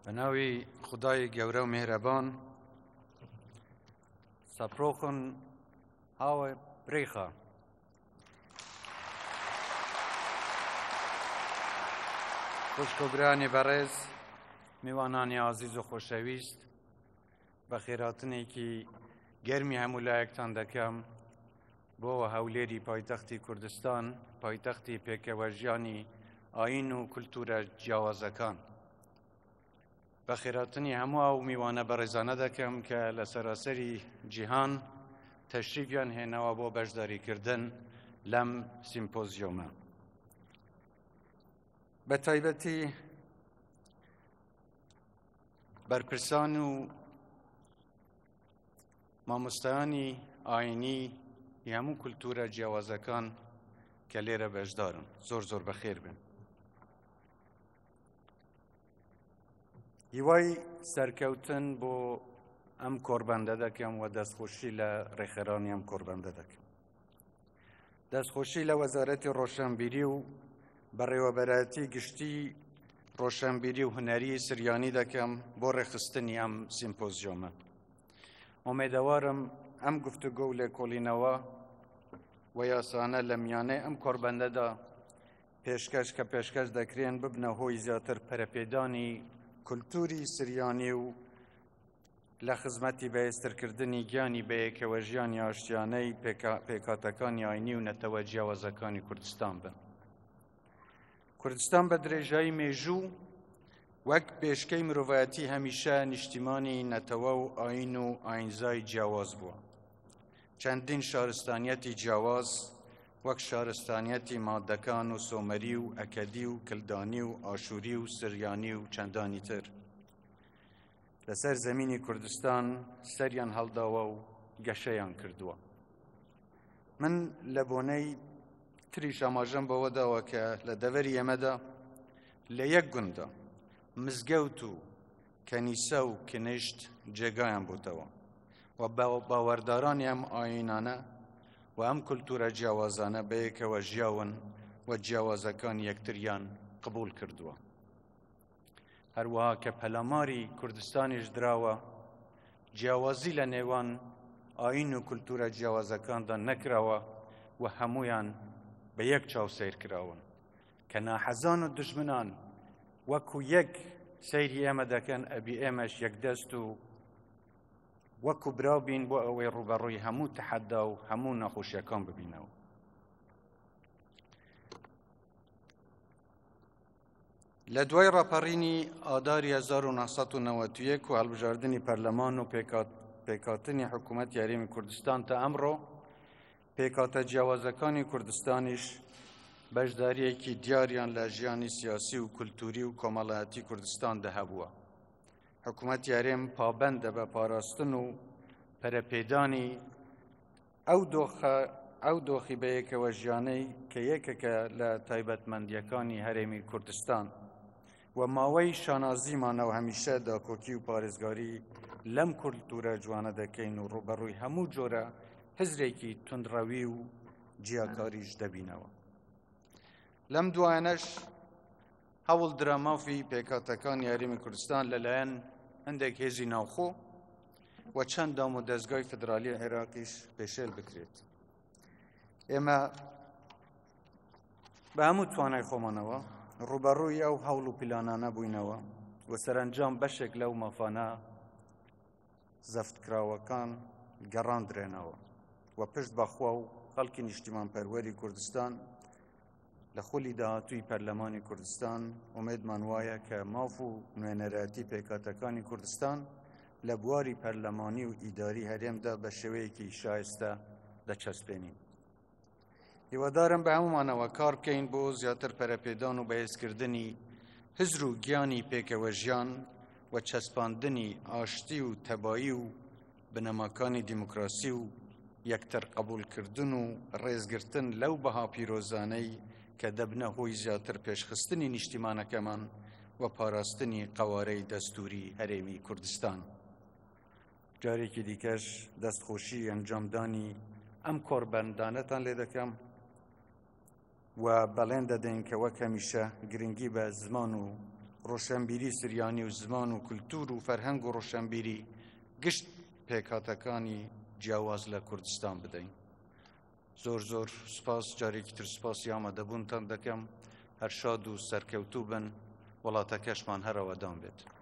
به ناوی خدای گەورە و مهرەبان سەپرۆخن هاوە برێخە خوشک و برانی بەڕێز میوانانی عزیز و خۆشەویست بە خێراتنێکی گەرمی هەموو لایەکتان دەکەم بۆەوە هەولێری پایتەختی کوردستان پایتەختی پێکەوەژیانی ئاین و کولتورە جیاوازەکان بە خێراتنی هەموو ئەو میوانە بەڕێزانە دەکەم کە لە سەراسەری جیهان تەشریفیان هێناوە بۆ بەشداریکردن لەم سیمپۆزیۆمە. بە تایبەتی بەرپرسان و مامۆستایانی ئاینی هەموو کولتورە جیاوازەکان کە لێرە بەشدارن زۆر بەخێر بن. هیوای سەرکەوتن بۆ ئەم کۆربەندە دەکەم و دەستخۆشی لە ڕێخەرانی ئەم کۆربەندە دەکەم. دەستخۆشی لە وەزارەتی ڕۆشنبیری و بەڕێوەبەرایەتی گشتی ڕۆشنبیری و هونەری سریانی دەکەم بۆ ڕێخستنی ئەم سیمپۆزیۆمە. ئومێدەوارم ئەم گفتوگۆ و لێکۆڵینەوە و یاسانە لە میانەی ئەم کۆربەندەدا پێشکەش دەکرێن ببنە هۆی زیاتر پەرەپێدانی کولتوری سریانی و لە خزمەتی بەهێزترکردنی گیانی بەیەکەوە ژیانی ئاشتیانەی پێکهاتەکانی ئاینی و نەتەوە جیاوازەکانی کوردستان بن. کوردستان بە درێژایی مێژوو وەک پێشکەی مرۆڤایەتی هەمیشە نیشتیمانی نەتەوە و ئاین و ئاینزای جیاواز بووە. چەندین شارستانیەتی جیاواز وەک شارستانیەتی مادەکان و سۆمەری و ئەکەدی و کلدانی و ئاشووری و سریانی و چەندانی تر لەسەر زەمینی کوردستان سەریان هەڵداوە و گەشەیان کردووە. من لە بۆنەی تریش ئاماژەم بەوە داوە کە لە دەڤەری ئێمەدا لە یەک گوندە مزگەوت و کەنیسە و کنشت جێگایان بووتەوە و باوەڕدارانی ئەم ئاینانە و ئەم کولتورە جیاوازانە بەیەکەوە ژیاون و جیاوازەکان یەکتریان قبول کردووە. هەروەها کە پەلاماری کوردستانیش دراوە جیاوازی لە نێوان ئاین و کولتورە جیاوازەکاندا نەکراوە و هەمویان بە یەک چاوسەیر کراون کە ناحەزان و دژمنان وەکو یەک سەیری ئێمە دەکەن ئەبی ئێمەش یەکدەست و وەکو براو بین بۆ ئەوەی ڕوبەڕووی هەموو تەحەدا و هەموو نەخۆشیەکان ببینەوە. لە دوای ڕاپەڕینی ئاداری 1991 و هەڵبژاردننی پەرلەمان و پێکهاتنی حکوومەت یاریمی کوردستان تا ئەمڕۆ پێکهاتە جیاوازەکانی کوردستانیش بەشداریەکی دیاریان لە ژیانی سیاسی و کولتوری و کۆمەڵایەتی کوردستان دەهەبووە. حکوومەت یارێم پابەندە بە پاراستن و پەرەپێدانی ئەو دۆخی بەیەکەوە ژیانەی کە یەکێکە لە تایبەتمەندیەکانی هەرێمی کوردستان و ماوەی شانازیمانەوە هەمیشە داکۆکی و پارێزگاری لەم کولتورە جوانە دەکەین و ڕوبەڕووی هەموو جۆرە حزرێکی توندڕەوی و جیاکاریش دەبینەوە. لەم دوایانەش هەوڵ درا مافی پێکهاتەکان یاریمی کوردستان لەلایەن هەندێک هێزی ناوخۆ و چەند دام و دەستگای فدرالی عێراقیش پێشێل بکرێت. ئێمە بە هەموو توانای خۆمانەوە ڕوبەڕووی ئەو هەوڵ و پلانانە بووینەوە و سەرنجام بەشێک لەو مافانە زەفتکراوەکان گەڕاندرێنەوە و پشت بەخوا و خەڵکی نیشتیمانپەروەری کوردستان لە خولی داهاتووی پەرلەمانی کوردستان ئومێدمان وایە کە ماف و نوێنەرایەتی پێکهاتەکانی کوردستان لە بواری پەرلەمانی و ئیداری هەرێمدا بە شێوەیەکی شایستە دەچەسپێنین. هیوادارم بە هەمومانەوە کار بکەین بۆ زیاتر پەرەپێدان و بەهێزکردنی هزر و گیانی پێکەوە ژیان و چەسپاندنی ئاشتی و تەبایی و بنەماکانی دیموکراسی و یەکتر قبولکردن و ڕێزگرتن لەو بەها پیرۆزانەی کە دەبنە هۆی زیاتر پێشخستنی نیشتیمانەکەمان و پاراستنی قەوارەی دەستوری هەرێمی کوردستان. جارێکی دیکەش دەستخۆشی ئەنجامدانی ئەم کۆربەندانەتان لێ دەکەم و بەڵێن دەدەین کە وەک هەمیشە گرنگی بە زمان و ڕۆشنبیری سریانی و زمان و کولتور و فەرهەنگ و ڕۆشنبیری گشت پێکهاتەکانی جیاواز لە کوردستان بدەین. زۆر زۆر سپاس، جارێکی تر سپاسی ئامادەبوونتان دەکەم. هەر شاد و سەرکەوتوو بن، وڵاتەکەشمان هەرەوەدان بێت.